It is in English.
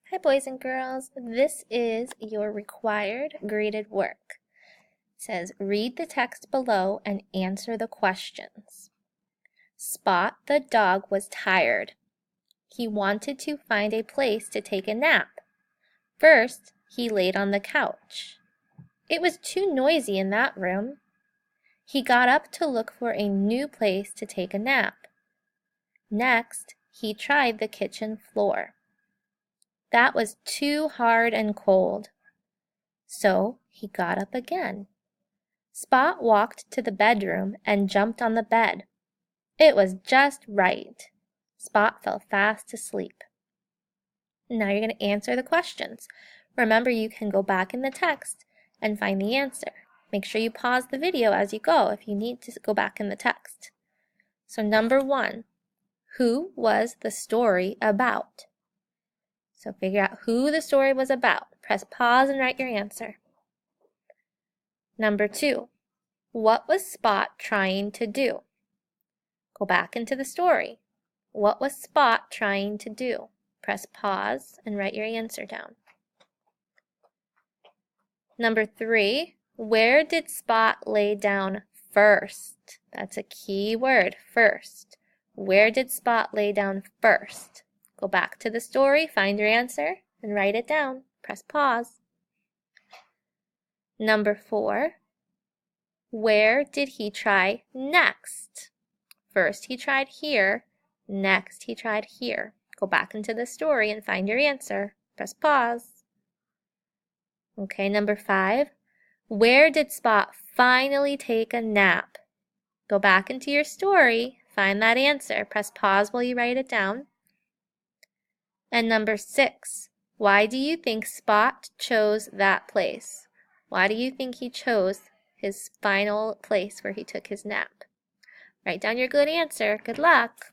Hi boys and girls, this is your required graded work. It says read the text below and answer the questions. Spot the dog was tired. He wanted to find a place to take a nap. First, he laid on the couch. It was too noisy in that room. He got up to look for a new place to take a nap. Next, he tried the kitchen floor. That was too hard and cold. So he got up again. Spot walked to the bedroom and jumped on the bed. It was just right. Spot fell fast asleep. Now you're going to answer the questions. Remember, you can go back in the text and find the answer. Make sure you pause the video as you go if you need to go back in the text. So number 1, who was the story about? So figure out who the story was about. Press pause and write your answer. Number 2, what was Spot trying to do? Go back into the story. What was Spot trying to do? Press pause and write your answer down. Number 3, where did Spot lay down first? That's a key word, first. Where did Spot lay down first? Go back to the story, find your answer, and write it down. Press pause. Number 4, where did he try next? First he tried here, next he tried here. Go back into the story and find your answer. Press pause. Okay, number 5, where did Spot finally take a nap? Go back into your story, find that answer. Press pause while you write it down. And number 6, why do you think Spot chose that place? Why do you think he chose his final place where he took his nap? Write down your good answer. Good luck.